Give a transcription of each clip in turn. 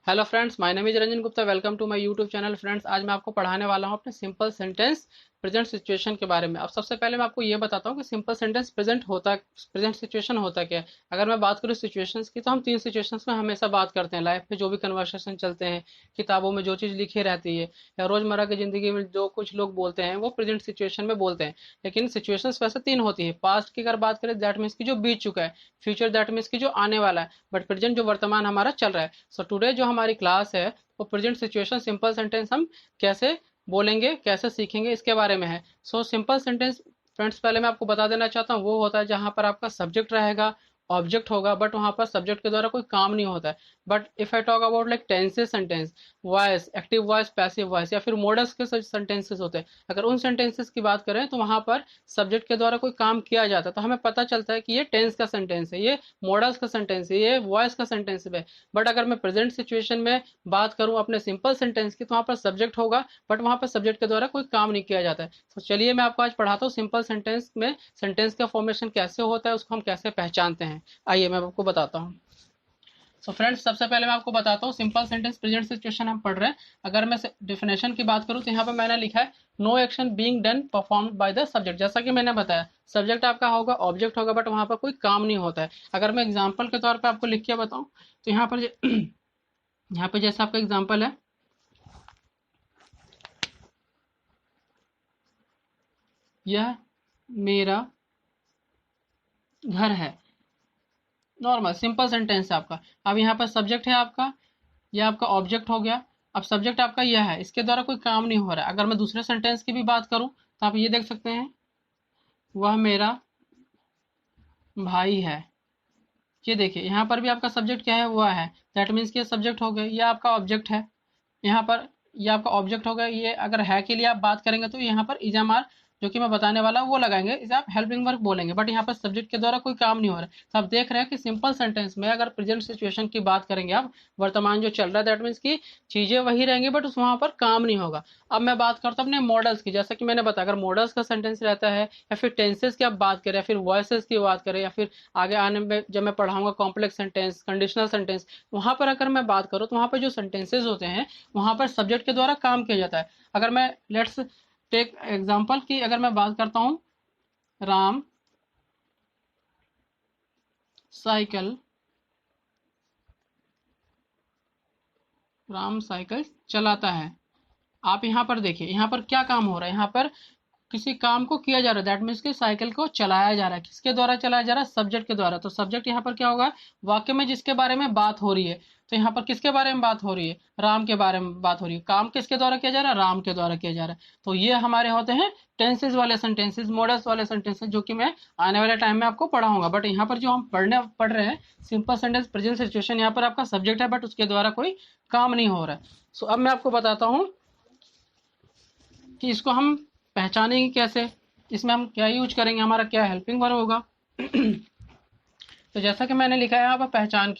Hello friends, my name is Ranjan Gupta. Welcome to my YouTube channel. Friends, आज मैं आपको पढ़ाने वाला हूं अपने सिंपल सेंटेंस प्रेजेंट सिचुएशन के बारे में। अब सबसे पहले मैं आपको ये बताता हूं कि सिंपल सेंटेंस प्रेजेंट सिचुएशन होता क्या है। अगर मैं बात करूं सिचुएशंस की, तो हम तीन सिचुएशंस में हमेशा बात करते हैं। लाइफ में जो भी कन्वर्सेशन चलते हैं, किताबों में जो चीज़ लिखी रहती है, या रोजमर्रा की जिंदगी में जो कुछ लोग बोलते हैं, वो प्रेजेंट सिचुएशन में बोलते हैं। लेकिन सिचुएशंस वैसे तीन होती है। पास्ट की अगर बात करें, दैट मीन्स की जो बीत चुका है। फ्यूचर दैट मीन्स की जो आने वाला है। बट प्रेजेंट जो वर्तमान हमारा चल रहा है। सो टुडे जो हमारी क्लास है, वो प्रेजेंट सिचुएशन सिंपल सेंटेंस हम कैसे बोलेंगे, कैसे सीखेंगे, इसके बारे में है। सो सिंपल सेंटेंस फ्रेंड्स, पहले मैं आपको बता देना चाहता हूँ, वो होता है जहां पर आपका सब्जेक्ट रहेगा, ऑब्जेक्ट होगा, बट वहां पर सब्जेक्ट के द्वारा कोई काम नहीं होता है। But if I talk about like tenses sentence, voice, active voice, passive voice, या फिर मॉडल्स के सेंटेंसेस होते हैं, अगर उन सेंटेंसेस की बात करें तो वहां पर सब्जेक्ट के द्वारा कोई काम किया जाता है, तो हमें पता चलता है कि ये टेंस का सेंटेंस है, ये मॉडल्स का सेंटेंस है, ये वॉइस का सेंटेंस है। बट अगर मैं प्रेजेंट सिचुएशन में बात करूं अपने सिंपल सेंटेंस की, तो वहां पर सब्जेक्ट होगा, बट वहां पर सब्जेक्ट के द्वारा कोई काम नहीं किया जाता है। तो चलिए मैं आपको आज पढ़ाता हूँ सिंपल सेंटेंस में सेंटेंस का फॉर्मेशन कैसे होता है, उसको हम कैसे पहचानते हैं। आइए मैं आपको बताता हूँ। सो फ्रेंड्स, सबसे पहले मैं आपको बताता हूँ सिंपल सेंटेंस प्रेजेंट सिचुएशन हम पढ़ रहे हैं। अगर मैं डिफिनेशन की बात करूँ, तो यहाँ पे मैंने लिखा है no action being done performed by the subject. जैसा कि मैंने बताया, सब्जेक्ट आपका होगा, ऑब्जेक्ट होगा, बट वहां पर कोई काम नहीं होता है। अगर मैं एग्जाम्पल के तौर पर आपको लिख के बताऊँ, तो यहाँ पर यहाँ पे जैसा आपका एग्जाम्पल है, यह मेरा घर है। नॉर्मल सिंपल सेंटेंस है आपका। अब यहाँ पर सब्जेक्ट है आपका, यह आपका ऑब्जेक्ट हो गया। अब सब्जेक्ट आपका यह है, इसके द्वारा कोई काम नहीं हो रहा है। अगर मैं दूसरे सेंटेंस की भी बात करूं, तो आप ये देख सकते हैं, वह मेरा भाई है। ये देखिए, यहाँ पर भी आपका सब्जेक्ट क्या है, वह है। दैट मीन्स कि सब्जेक्ट हो गया, ये आपका ऑब्जेक्ट है। यहाँ पर ये आपका ऑब्जेक्ट होगा। ये अगर है के लिए आप बात करेंगे, तो यहाँ पर इजामार जो कि मैं बताने वाला हूँ वो लगाएंगे, इसे आप हेल्पिंग वर्क बोलेंगे। बट यहाँ पर सब्जेक्ट के द्वारा कोई काम नहीं हो रहा है। तो आप देख रहे हैं कि सिंपल सेंटेंस में अगर प्रेजेंट सिचुएशन की बात करेंगे, आप वर्तमान जो चल रहा है, दैट मीन्स की चीजें वही रहेंगी, बट उस वहां पर काम नहीं होगा। अब मैं बात करता हूँ अपने मॉडल्स की। जैसा कि मैंने बताया, अगर मॉडल्स का सेंटेंस रहता है, या फिर टेंसेस की आप बात करें, या फिर वॉइसेस की बात करें, या फिर आगे आने में जब मैं पढ़ाऊंगा कॉम्प्लेक्स सेंटेंस, कंडीशनल सेंटेंस, वहां पर अगर मैं बात करूँ, तो वहां पर जो सेंटेंसेस होते हैं, वहां पर सब्जेक्ट के द्वारा काम किया जाता है। अगर मैं लेट्स टेक एग्जांपल की अगर मैं बात करता हूं, राम साइकिल, राम साइकिल चलाता है। आप यहाँ पर देखिए, यहाँ पर क्या काम हो रहा है, यहाँ पर किसी काम को किया जा रहा है। दैट मीन्स कि साइकिल को चलाया जा रहा है। किसके द्वारा चलाया जा रहा है, सब्जेक्ट के द्वारा। तो सब्जेक्ट यहाँ पर क्या होगा, वाक्य में जिसके बारे में बात हो रही है। तो यहाँ पर किसके बारे में बात हो रही है, राम के बारे में बात हो रही है। काम किसके द्वारा किया जा रहा है, राम के द्वारा किया जा रहा है। तो ये हमारे होते हैं टेंसेज वाले सेंटेंसेज, मॉडल्स वाले सेंटेंसेज, जो कि मैं आने वाले टाइम में आपको पढ़ाऊंगा। बट यहाँ पर जो हम पढ़ रहे हैं सिंपल सेंटेंस प्रेजेंट सिचुएशन, यहाँ पर आपका सब्जेक्ट है, बट उसके द्वारा कोई काम नहीं हो रहा है। सो अब मैं आपको बताता हूँ कि इसको हम पहचानेंगे कैसे, इसमें हम क्या यूज करेंगे, हमारा क्या हेल्पिंग वर्ब होगा। तो जैसा कि मैंने लिखा है यहाँ पर पहचान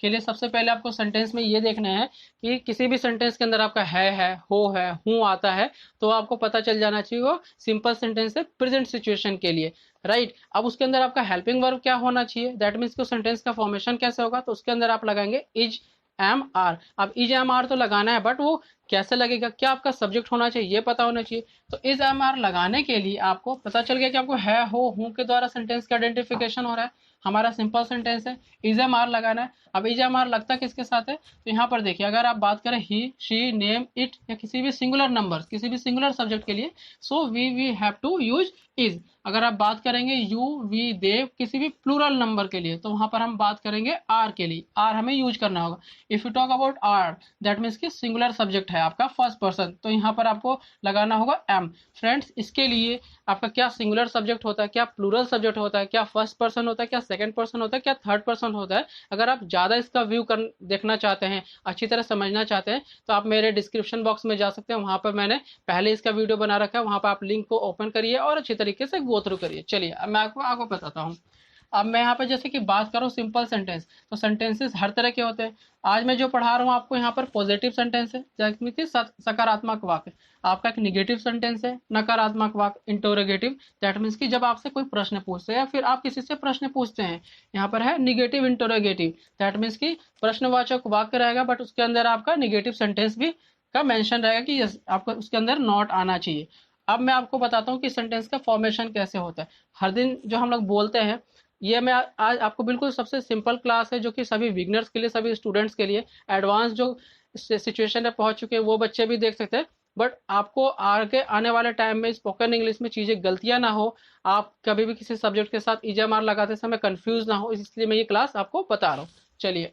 के लिए सबसे पहले आपको सेंटेंस में ये देखना है कि किसी भी सेंटेंस के अंदर आपका है, हो है, हूँ आता है, तो आपको पता चल जाना चाहिए वो सिंपल सेंटेंस है प्रेजेंट सिचुएशन के लिए। राइट। अब उसके अंदर आपका हेल्पिंग वर्ब क्या होना चाहिए, दैट मीन्स को सेंटेंस का फॉर्मेशन कैसे होगा, तो उसके अंदर आप लगाएंगे इज एम आर। अब इज एम आर तो लगाना है, बट वो कैसे लगेगा, क्या आपका सब्जेक्ट होना चाहिए, ये पता होना चाहिए। तो इज एम आर लगाने के लिए आपको पता चल गया कि आपको है, हो, हूँ के द्वारा सेंटेंस का आइडेंटिफिकेशन हो रहा है। हमारा सिंपल सेंटेंस है, इज एम आर लगाना है। अब इज एम आर लगता किसके साथ है, तो यहाँ पर देखिए, अगर आप बात करें ही, शी, नेम, इट, या किसी भी सिंगुलर नंबर, किसी भी सिंगुलर सब्जेक्ट के लिए, so we have to use is. अगर आप बात करेंगे यू, वी, दे, किसी भी प्लूरल नंबर के लिए, तो वहां पर हम बात करेंगे आर के लिए, आर हमें यूज करना होगा। If you talk about are, that means कि सिंगुलर सब्जेक्ट है आपका फर्स्ट पर्सन, तो यहाँ पर आपको लगाना होगा एम। फ्रेंड्स, इसके लिए आपका क्या सिंगुलर सब्जेक्ट होता है, क्या प्लूरल सब्जेक्ट होता है, क्या फर्स्ट पर्सन होता है, क्या सेकंड पर्सन होता है, क्या थर्ड पर्सन होता है, अगर आप ज़्यादा इसका व्यू कर देखना चाहते हैं, अच्छी तरह समझना चाहते हैं, तो आप मेरे डिस्क्रिप्शन बॉक्स में जा सकते हैं। वहाँ पर मैंने पहले इसका वीडियो बना रखा है, वहाँ पर आप लिंक को ओपन करिए और अच्छी तरीके से गो थ्रू करिए। चलिए अब मैं आपको बताता हूँ। अब मैं यहाँ पे जैसे कि बात करूँ सिंपल सेंटेंस, तो सेंटेंसेस हर तरह के होते हैं। आज मैं जो पढ़ा रहा हूँ आपको यहाँ पर पॉजिटिव सेंटेंस है, जिसमें कि सकारात्मक वाक्य। आपका एक निगेटिव सेंटेंस है, नकारात्मक वाक्य, इंटरोगेटिव। दैट मीन्स कि जब आपसे कोई प्रश्न पूछते हैं या फिर आप किसी से प्रश्न पूछते हैं, यहाँ पर है निगेटिव इंटरोगेटिव। दैट मीन्स कि प्रश्नवाचक वाक्य रहेगा बट उसके अंदर आपका निगेटिव सेंटेंस भी का मेंशन रहेगा कि यस आपको उसके अंदर नॉट आना चाहिए। अब मैं आपको बताता हूँ कि सेंटेंस का फॉर्मेशन कैसे होता है। हर दिन जो हम लोग बोलते हैं, ये मैं आज आपको बिल्कुल सबसे सिंपल क्लास है जो कि सभी बिगनर्स के लिए, सभी स्टूडेंट्स के लिए। एडवांस जो सिचुएशन में पहुंच चुके हैं वो बच्चे भी देख सकते हैं, बट आपको आगे आने वाले टाइम में स्पोकन इंग्लिश में चीज़ें गलतियां ना हो, आप कभी भी किसी सब्जेक्ट के साथ ईएमआर लगाते समय कंफ्यूज ना हो, इसलिए मैं ये क्लास आपको बता रहा हूँ। चलिए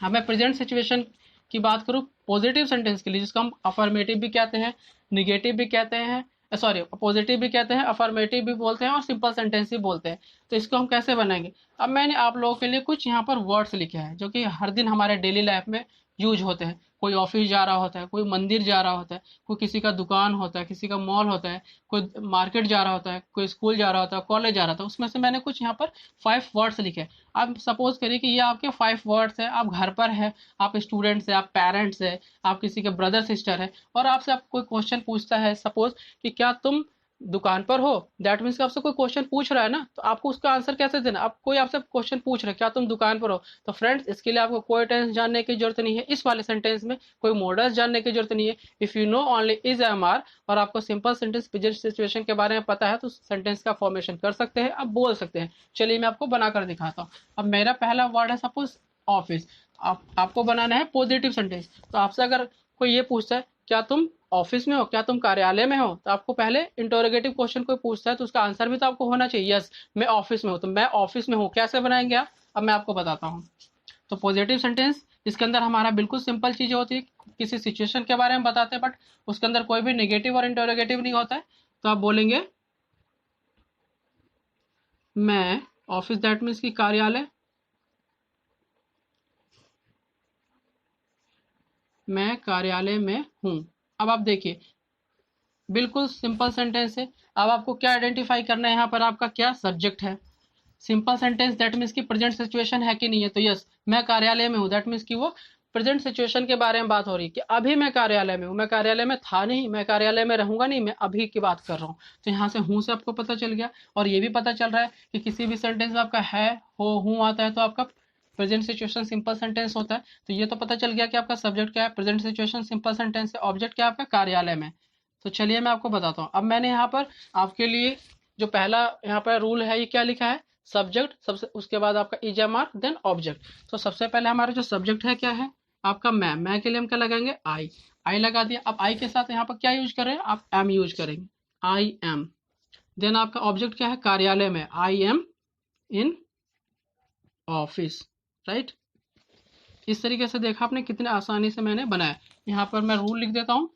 अब मैं प्रेजेंट सिचुएशन की बात करूँ पॉजिटिव सेंटेंस के लिए, जिसको हम अफर्मेटिव भी कहते हैं, निगेटिव भी कहते हैं, सॉरी पॉजिटिव भी कहते हैं, अफर्मेटिव भी बोलते हैं और सिंपल सेंटेंस भी बोलते हैं। तो इसको हम कैसे बनाएंगे? अब मैंने आप लोगों के लिए कुछ यहाँ पर वर्ड्स लिखे हैं जो कि हर दिन हमारे डेली लाइफ में यूज होते हैं। कोई ऑफिस जा रहा होता है, कोई मंदिर जा रहा होता है, कोई किसी का दुकान होता है, किसी का मॉल होता है, कोई मार्केट जा रहा होता है, कोई स्कूल जा रहा होता है, कॉलेज जा रहा था। उसमें से मैंने कुछ यहाँ पर 5 वर्ड्स लिखे। आप सपोज करिए कि ये आपके 5 वर्ड्स है, आप घर पर है, आप स्टूडेंट्स है, आप पेरेंट्स है, आप किसी के ब्रदर सिस्टर है, और आपसे आप कोई क्वेश्चन पूछता है सपोज कि क्या तुम दुकान पर हो। दैट मीन्स कि आपसे कोई क्वेश्चन पूछ रहा है ना, तो आपको उसका आंसर कैसे देना। आप कोई आपसे क्वेश्चन पूछ रहा है क्या तुम दुकान पर हो, तो फ्रेंड्स इसके लिए आपको कोई टेंस जानने की जरूरत नहीं है। इस वाले सेंटेंस में कोई मॉडल्स जानने की जरूरत नहीं है। If you know only is am are और आपको सिंपल सेंटेंस प्रेजेंट सिचुएशन के बारे में पता है, तो सेंटेंस का फॉर्मेशन कर सकते हैं, आप बोल सकते हैं। चलिए मैं आपको बनाकर दिखाता हूँ। अब मेरा पहला वर्ड है सपोज ऑफिस। आपको बनाना है पॉजिटिव सेंटेंस। तो आपसे अगर कोई ये पूछता है क्या तुम ऑफिस में हो, क्या तुम कार्यालय में हो, तो आपको पहले इंटरोगेटिव क्वेश्चन कोई पूछता है तो उसका आंसर भी तो आपको होना चाहिए, यस मैं ऑफिस में हूँ। तो मैं ऑफिस में हूँ कैसे बनाएंगे आप, अब मैं आपको बताता हूँ। तो पॉजिटिव सेंटेंस इसके अंदर हमारा बिल्कुल सिंपल चीजें होती है, किसी सिचुएशन के बारे में बताते हैं बट उसके अंदर कोई भी नेगेटिव और इंटरोगेटिव नहीं होता है। तो आप बोलेंगे मैं ऑफिस, दैट मीन्स की कार्यालय, मैं कार्यालय में हूँ। अब आप देखिए बिल्कुल सिंपल सेंटेंस है। अब आपको क्या आइडेंटिफाई करना है, यहाँ पर आपका क्या सब्जेक्ट है। सिंपल सेंटेंस दैट मीन्स की प्रेजेंट सिचुएशन है कि नहीं है, तो यस मैं कार्यालय में हूँ, दैट मीन्स की वो प्रेजेंट सिचुएशन के बारे में बात हो रही है कि अभी मैं कार्यालय में हूँ। मैं कार्यालय में था नहीं, मैं कार्यालय में रहूंगा नहीं, मैं अभी की बात कर रहा हूँ। तो यहाँ से हूँ से आपको पता चल गया, और ये भी पता चल रहा है कि किसी भी सेंटेंस में आपका है, हो, हूँ आता है तो आपका प्रेजेंट सिचुएशन सिंपल सेंटेंस होता है। तो ये तो पता चल गया कि आपका सब्जेक्ट क्या है, प्रेजेंट सिचुएशन सिंपल सेंटेंस है, ऑब्जेक्ट क्या है आपका कार्यालय में। तो चलिए मैं आपको बताता हूँ। अब मैंने यहाँ पर आपके लिए जो पहला यहाँ पर रूल है, ये क्या लिखा है, सब्जेक्ट सबसे, उसके बाद आपका इजमार, देन ऑब्जेक्ट। तो सबसे पहले हमारा जो सब्जेक्ट है क्या है आपका मैं के लिए हम क्या लगाएंगे, आई लगा दिया। अब आई के साथ यहाँ पर क्या यूज कर रहे हैं आप, एम यूज करेंगे, आई एम। देन आपका ऑब्जेक्ट क्या है, कार्यालय में, I am in office, right. इस तरीके से देखा आपने कितने आसानी से मैंने बनाया। यहाँ पर मैं रूल लिख देता हूँ।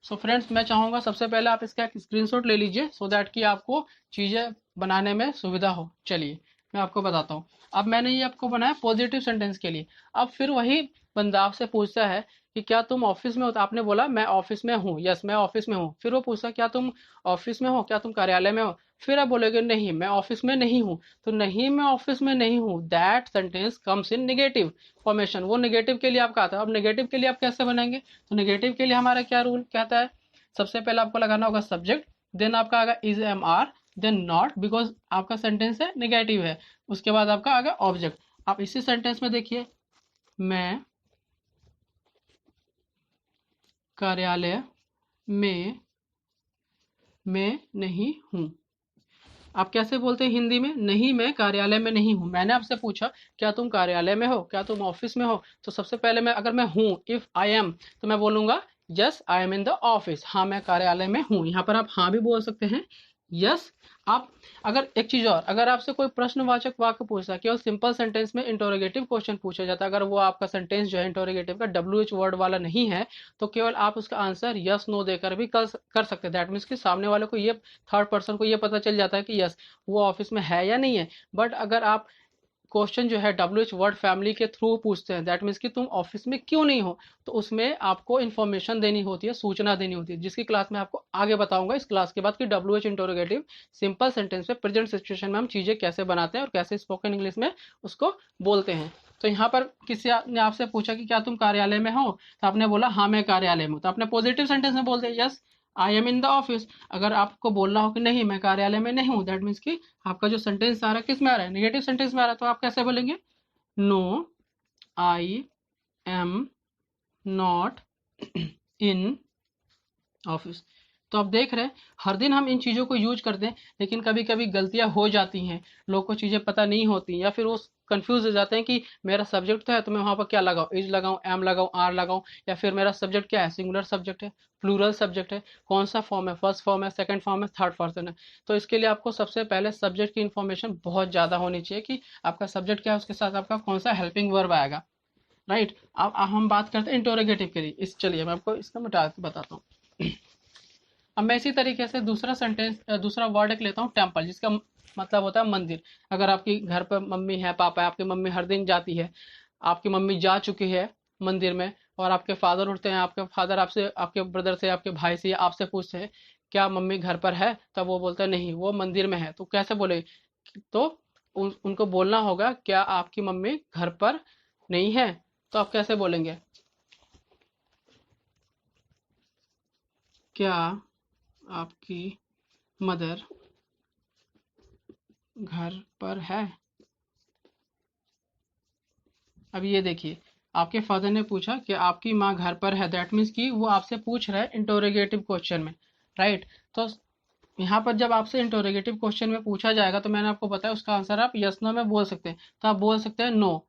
सो फ्रेंड्स मैं चाहूँगा सबसे पहले आप इसका एक स्क्रीनशॉट ले लीजिए सो दैट कि आपको चीज़ें बनाने में सुविधा हो। चलिए मैं आपको बताता हूँ। अब मैंने ये आपको बनाया पॉजिटिव सेंटेंस के लिए। अब फिर वही बंदा आपसे पूछता है कि क्या तुम ऑफिस में हो, तो आपने बोला मैं ऑफिस में हूँ, यस मैं ऑफिस में हूँ। फिर वो पूछता क्या तुम ऑफिस में हो, क्या तुम कार्यालय में हो। फिर आप बोलोगे नहीं मैं ऑफिस में नहीं हूँ। तो नहीं मैं ऑफिस में नहीं हूँ, that sentence comes in negative formation. वो निगेटिव के लिए आपका आता है। अब निगेटिव के लिए आप कैसे बनाएंगे, तो निगेटिव के लिए हमारा क्या रूल कहता है, सबसे पहले आपको लगाना होगा सब्जेक्ट, देन आपका आएगा is am are, then not because आपका सेंटेंस है निगेटिव है, उसके बाद आपका आएगा ऑब्जेक्ट। आप इसी सेंटेंस में देखिए, मैं कार्यालय में नहीं हूँ। आप कैसे बोलते हैं हिंदी में, नहीं मैं कार्यालय में नहीं हूँ। मैंने आपसे पूछा क्या तुम कार्यालय में हो, क्या तुम ऑफिस में हो, तो सबसे पहले मैं अगर मैं हूँ, इफ आई एम, तो मैं बोलूंगा yes I M in the office, हाँ मैं कार्यालय में हूँ। यहाँ पर आप हाँ भी बोल सकते हैं, यस। आप अगर एक चीज और, अगर आपसे कोई प्रश्नवाचक वाक्य पूछता है, केवल सिंपल सेंटेंस में इंटरोगेटिव क्वेश्चन पूछा जाता है, अगर वो आपका सेंटेंस जो है इंटरोगेटिव का WH वर्ड वाला नहीं है, तो केवल आप उसका आंसर यस नो देकर भी कर सकते हैं। दैट मीन्स कि सामने वाले को ये, थर्ड पर्सन को ये पता चल जाता है कि यस वो ऑफिस में है या नहीं है। बट अगर आप क्वेश्चन जो है WH वर्ड फैमिली के थ्रू पूछते हैं, दैट मीन्स कि तुम ऑफिस में क्यों नहीं हो, तो उसमें आपको इन्फॉर्मेशन देनी होती है, सूचना देनी होती है, जिसकी क्लास में आपको आगे बताऊंगा इस क्लास के बाद कि WH इंटरोगेटिव सिंपल सेंटेंस में प्रेजेंट सिचुएशन में हम चीज़ें कैसे बनाते हैं और कैसे स्पोकन इंग्लिश में उसको बोलते हैं। तो यहाँ पर किसी ने आपसे पूछा कि क्या तुम कार्यालय में हो, तो आपने बोला हाँ मैं कार्यालय में हूँ, तो आपने पॉजिटिव सेंटेंस में बोल दिया yes I M in the office. अगर आपको बोलना हो कि नहीं मैं कार्यालय में नहीं हूँ, दैट मीन्स कि आपका जो सेंटेंस आ रहा है किस में आ रहा है, नेगेटिव सेंटेंस में आ रहा है, तो आप कैसे बोलेंगे, no I am not in office. तो आप देख रहे हैं हर दिन हम इन चीज़ों को यूज करते हैं, लेकिन कभी कभी गलतियां हो जाती हैं, लोगों को चीज़ें पता नहीं होती, या फिर वो कंफ्यूज हो जाते हैं कि मेरा सब्जेक्ट तो है तो मैं वहाँ पर क्या लगाऊं, इज लगाऊं, एम लगाऊं, आर लगाऊं, या फिर मेरा सब्जेक्ट क्या है, सिंगुलर सब्जेक्ट है, प्लूरल सब्जेक्ट है, कौन सा फॉर्म है, फर्स्ट फॉर्म है, सेकंड फॉर्म है, थर्ड पर्सन है। तो इसके लिए आपको सबसे पहले सब्जेक्ट की इन्फॉर्मेशन बहुत ज़्यादा होनी चाहिए कि आपका सब्जेक्ट क्या है, उसके साथ आपका कौन सा हेल्पिंग वर्ब आएगा, राइट। अब हम बात करते हैं इंटरोगेटिव के लिए, इस चलिए मैं आपको इसका मिटा के बताता हूँ। अब मैं इसी तरीके से दूसरा सेंटेंस दूसरा वर्ड एक लेता हूँ, टेम्पल, जिसका मतलब होता है मंदिर। अगर आपकी घर पर मम्मी है, पापा है, आपकी मम्मी हर दिन जाती है, आपकी मम्मी जा चुकी है मंदिर में, और आपके फादर उठते हैं, आपके फादर आपसे, आपके ब्रदर से, आपके भाई से, आपसे पूछते हैं क्या मम्मी घर पर है, तब वो बोलते हैं नहीं वो मंदिर में है, तो कैसे बोले, तो उनको बोलना होगा क्या आपकी मम्मी घर पर नहीं है, तो आप कैसे बोलेंगे, क्या आपकी मदर घर पर है। अब ये देखिए आपके फादर ने पूछा कि आपकी माँ घर पर है, दैट मीन्स कि वो आपसे पूछ रहा है इंटरोगेटिव क्वेश्चन में, राइट। तो यहाँ पर जब आपसे इंटरोगेटिव क्वेश्चन में पूछा जाएगा तो मैंने आपको बताया उसका आंसर आप यस नो में बोल सकते हैं, तो आप बोल सकते हैं नो।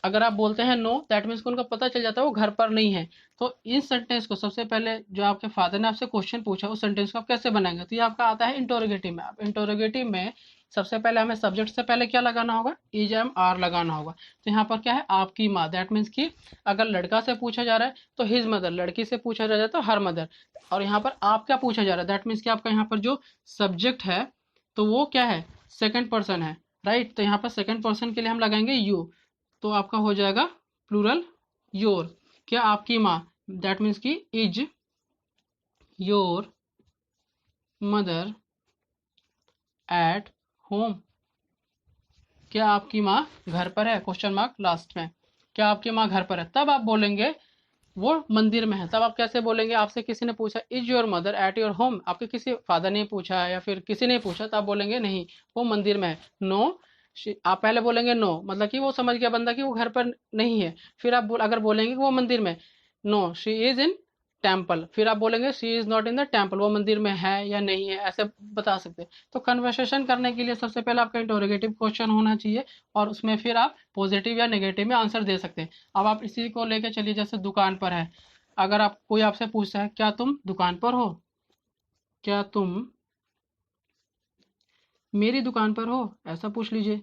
अगर आप बोलते हैं नो, दैट मीन्स को उनको पता चल जाता है वो घर पर नहीं है। तो इस सेंटेंस को सबसे पहले जो आपके फादर ने आपसे क्वेश्चन पूछा उस सेंटेंस को आप कैसे बनाएंगे, तो ये आपका आता है इंटरोगेटिव में। आप इंटरोगेटिव में सबसे पहले हमें सब्जेक्ट से पहले क्या लगाना होगा, इज एम आर लगाना होगा। तो यहाँ पर क्या है, आपकी माँ, दैट मीन्स कि अगर लड़का से पूछा जा रहा है तो हिज मदर, लड़की से पूछा जा रहा है तो हर मदर, और यहाँ पर आप क्या पूछा जा रहा है, दैट मीन्स कि आपका यहाँ पर जो सब्जेक्ट है तो वो क्या है, सेकेंड पर्सन है, राइट। तो यहाँ पर सेकेंड पर्सन के लिए हम लगाएंगे यू, तो आपका हो जाएगा प्लूरल योर। क्या आपकी माँ, दैट मीन्स की is your mother at home, क्या आपकी माँ घर पर है, क्वेश्चन मार्क लास्ट में, क्या आपकी माँ घर पर है, तब आप बोलेंगे वो मंदिर में है। तब आप कैसे बोलेंगे, आपसे किसी ने पूछा is your mother at your home, आपके किसी फादर ने पूछा है या फिर किसी ने पूछा, तो आप बोलेंगे नहीं वो मंदिर में है, नो। आप पहले बोलेंगे नो, मतलब कि वो समझ गया बंदा कि वो घर पर नहीं है। फिर आप अगर बोलेंगे कि वो मंदिर में, no she is in temple, फिर आप बोलेंगे she is not in the temple, वो मंदिर में है या नहीं है, ऐसे बता सकते हैं। तो कन्वर्सेशन करने के लिए सबसे पहले आपका इंटरोगेटिव क्वेश्चन होना चाहिए, और उसमें फिर आप पॉजिटिव या नेगेटिव में आंसर दे सकते हैं। अब आप इसी को लेकर चलिए, जैसे दुकान पर है, अगर आप कोई आपसे पूछता है क्या तुम दुकान पर हो, क्या तुम मेरी दुकान पर हो, ऐसा पूछ लीजिए,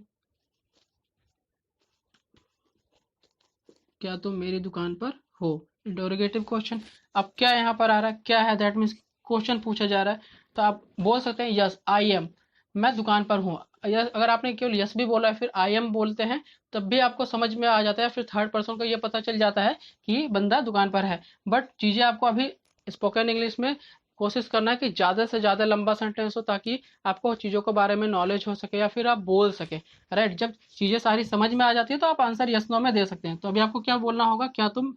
क्या तुम मेरी दुकान पर हो, इंटरोगेटिव क्वेश्चन। अब क्या यहाँ पर आ रहा है, क्या है, दैट मीन्स क्वेश्चन पूछा जा रहा है, तो आप बोल सकते हैं यस आई एम, मैं दुकान पर हूँ। अगर आपने केवल यस भी बोला है फिर आई एम बोलते हैं, तब भी आपको समझ में आ जाता है, फिर थर्ड पर्सन को ये पता चल जाता है कि बंदा दुकान पर है। बट चीज़ें आपको अभी स्पोकन इंग्लिश में कोशिश करना है कि ज़्यादा से ज़्यादा लंबा सेंटेंस हो, ताकि आपको चीज़ों के बारे में नॉलेज हो सके या फिर आप बोल सके, राइट। जब चीज़ें सारी समझ में आ जाती है तो आप आंसर यस नो में दे सकते हैं। तो अभी आपको क्या बोलना होगा, क्या तुम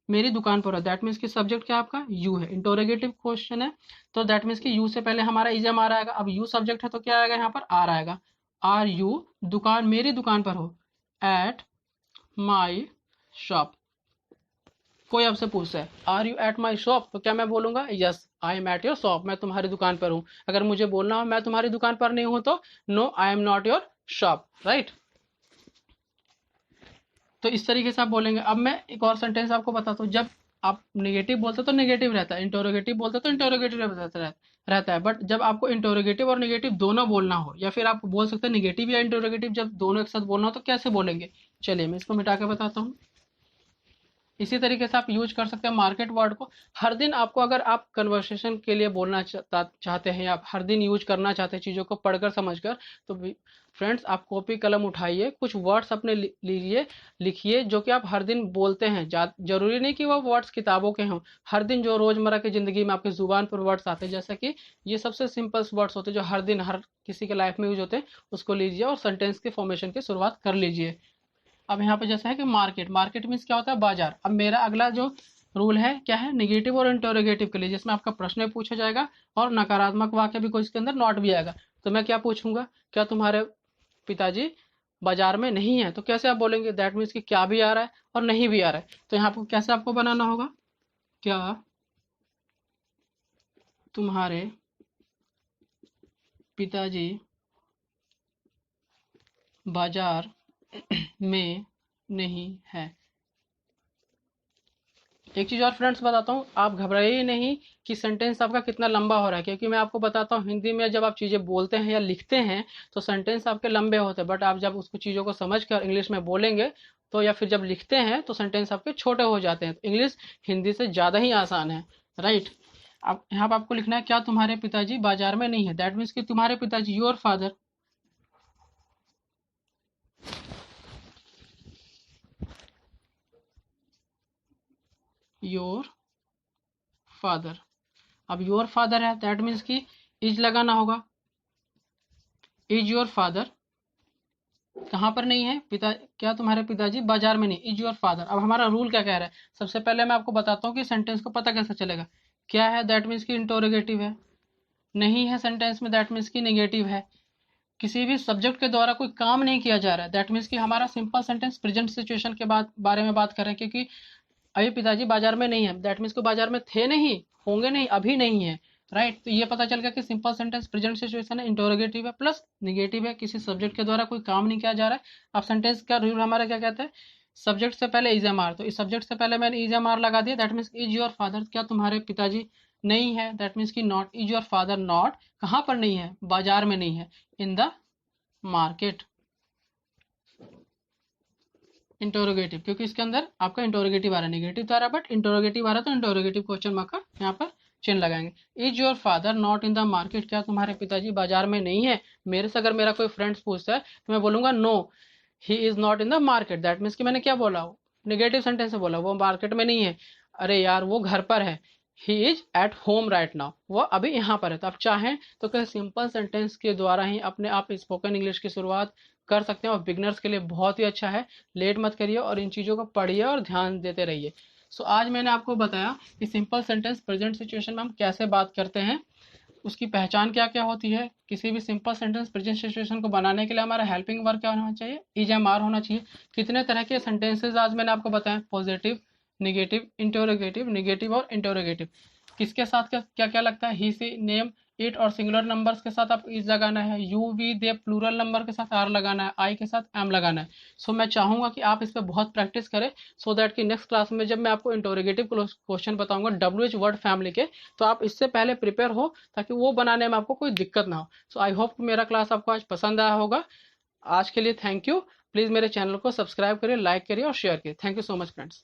मेरी दुकान पर हो, दैट मीन्स कि सब्जेक्ट क्या आपका यू है, इंटरोगेटिव क्वेश्चन है, तो दैट मीन्स कि यू से पहले हमारा इजम आ आएगा। अब यू सब्जेक्ट है तो क्या आएगा, यहाँ पर आर आएगा, आर यू दुकान, मेरी दुकान पर हो, एट माई शॉप। कोई आपसे पूछता है are you at my shop, तो क्या मैं बोलूंगा yes I am at your shop, मैं तुम्हारी दुकान पर हूँ। अगर मुझे बोलना हो मैं तुम्हारी दुकान पर नहीं हूँ, तो no I am not your shop, right. तो इस तरीके से आप बोलेंगे। अब मैं एक और सेंटेंस आपको बताता हूँ, जब आप नेगेटिव बोलते तो नेगेटिव रहता है, इंटरोगेटिव बोलते तो इंटरोगेटिव रहता है। बट जब आपको इंटरोगेटिव और नेगेटिव दोनों बोलना हो, या फिर आप बोल सकते हैं नेगेटिव या इंटरोगेटिव, जब दोनों एक साथ बोलना हो तो कैसे बोलेंगे, चलिए मैं इसको मिटा के बताता हूँ। इसी तरीके से आप यूज कर सकते हैं मार्केट वर्ड को। हर दिन आपको, अगर आप कन्वर्सेशन के लिए बोलना चाहते हैं, या आप हर दिन यूज करना चाहते हैं चीज़ों को पढ़कर समझकर, तो फ्रेंड्स आप कॉपी कलम उठाइए, कुछ वर्ड्स अपने लीजिए, लिखिए जो कि आप हर दिन बोलते हैं। जरूरी नहीं कि वो वर्ड्स किताबों के हों, हर दिन जो रोजमर्रा की जिंदगी में आपकी जुबान पर वर्ड्स आते हैं, जैसा कि ये सबसे सिंपल वर्ड्स होते हैं जो हर दिन हर किसी के लाइफ में यूज होते हैं, उसको लीजिए और सेंटेंस के फॉर्मेशन की शुरुआत कर लीजिए। अब यहाँ पे जैसा है कि मार्केट, मार्केट मीन्स क्या होता है, बाजार। अब मेरा अगला जो रूल है क्या है, निगेटिव और इंटरोगेटिव के लिए, जिसमें आपका प्रश्न भी पूछा जाएगा और नकारात्मक वाक्य भी कोई इसके अंदर नॉट भी आएगा। तो मैं क्या पूछूंगा, क्या तुम्हारे पिताजी बाजार में नहीं है, तो कैसे आप बोलेंगे, दैट मीन्स कि क्या भी आ रहा है और नहीं भी आ रहा है। तो यहाँ पर कैसे आपको बनाना होगा, क्या तुम्हारे पिताजी बाजार में नहीं है। एक चीज़ और फ्रेंड्स बताता हूँ, आप घबराइए नहीं कि सेंटेंस आपका कितना लंबा हो रहा है, क्योंकि मैं आपको बताता हूँ हिंदी में जब आप चीज़ें बोलते हैं या लिखते हैं तो सेंटेंस आपके लंबे होते हैं, बट आप जब उसको चीज़ों को समझ कर इंग्लिश में बोलेंगे तो, या फिर जब लिखते हैं तो सेंटेंस आपके छोटे हो जाते हैं। तो इंग्लिश हिंदी से ज़्यादा ही आसान है, राइट। अब यहाँ पर आपको लिखना है, क्या तुम्हारे पिताजी बाजार में नहीं है, दैट मीन्स कि तुम्हारे पिताजी, योर फादर, योर फादर। अब योर फादर है, दैट मीन्स कि इज लगाना होगा, इज योर फादर कहाँ पर नहीं है, पिता, क्या तुम्हारे पिताजी बाजार में नहीं, इज योर फादर। अब हमारा रूल क्या कह रहा है, सबसे पहले मैं आपको बताता हूँ कि सेंटेंस को पता कैसे चलेगा। क्या है, दैट मीन्स कि इंटरोगेटिव है, नहीं है सेंटेंस में, दैट मीन्स कि नेगेटिव है, किसी भी सब्जेक्ट के द्वारा कोई काम नहीं किया जा रहा है, दैट मीन्स कि हमारा सिंपल सेंटेंस प्रेजेंट सिचुएशन के बारे में बात कर रहे हैं, क्योंकि अभी पिताजी बाजार में नहीं है, दैट मीन्स को बाजार में थे नहीं, होंगे नहीं, अभी नहीं है, राइट। तो ये पता चल गया कि सिंपल सेंटेंस प्रेजेंट सिचुएशन है, इंटरोगेटिव है प्लस निगेटिव है, किसी सब्जेक्ट के द्वारा कोई काम नहीं किया जा रहा है। अब सेंटेंस का रूल हमारा क्या कहता है, सब्जेक्ट से पहले इज एम आर, तो इस सब्जेक्ट से पहले मैंने इज एम आर लगा दिया, that means is your father, क्या तुम्हारे पिताजी नहीं है, दैट मीन्स की not, is your father not, कहाँ पर नहीं है, बाजार में नहीं है, इन द मार्केट। इंटरोगेटिव, क्योंकि इसके अंदर आपका इंटरोगेटिव आ रहा है, नेगेटिव तो आ रहा है बट इंटरोगेटिव आ रहा है, तो इंटरोगेटिव क्वेश्चन मार्क का यहाँ पर चिन्ह लगाएंगे। Is your father not in the market, क्या तुम्हारे पिताजी बाजार में नहीं है। मेरे से अगर मेरा कोई फ्रेंड्स पूछता है तो मैं बोलूंगा no he is not in the market, that means कि मैंने क्या बोला, नेगेटिव सेंटेंस से बोला, वो मार्केट में नहीं है, अरे यार वो घर पर है, he is at home right now, वो अभी यहाँ पर है। तो आप चाहें तो कहीं सिंपल सेंटेंस के द्वारा ही अपने आप स्पोकन इंग्लिश की शुरुआत कर सकते हैं, और बिगनर्स के लिए बहुत ही अच्छा है। लेट मत करिए और इन चीज़ों को पढ़िए और ध्यान देते रहिए। सो आज मैंने आपको बताया कि सिंपल सेंटेंस प्रेजेंट सिचुएशन में हम कैसे बात करते हैं, उसकी पहचान क्या क्या होती है, किसी भी सिंपल सेंटेंस प्रेजेंट सिचुएशन को बनाने के लिए हमारा हेल्पिंग वर्ब क्या होना चाहिए, इज एम आर होना चाहिए। कितने तरह के सेंटेंसेज आज मैंने आपको बताया, पॉजिटिव, निगेटिव, इंटरोगेटिव, निगेटिव और इंटरोगेटिव। किसके साथ क्या क्या लगता है, ही से, नेम, इट और सिंगुलर नंबर्स के साथ आप इज लगाना है, you we they plural number के साथ आर लगाना है, आई के साथ एम लगाना है। सो मैं चाहूंगा कि आप इस पर बहुत प्रैक्टिस करें, सो दैट कि नेक्स्ट क्लास में जब मैं आपको इंटरोगेटिव क्वेश्चन बताऊंगा WH वर्ड फैमिली के, तो आप इससे पहले प्रिपेयर हो, ताकि वो बनाने में आपको कोई दिक्कत ना हो। सो आई होप मेरा क्लास आपको आज पसंद आया होगा। आज के लिए थैंक यू। प्लीज़ मेरे चैनल को सब्सक्राइब करिए, लाइक करिए और शेयर करिए। Thank you so much friends.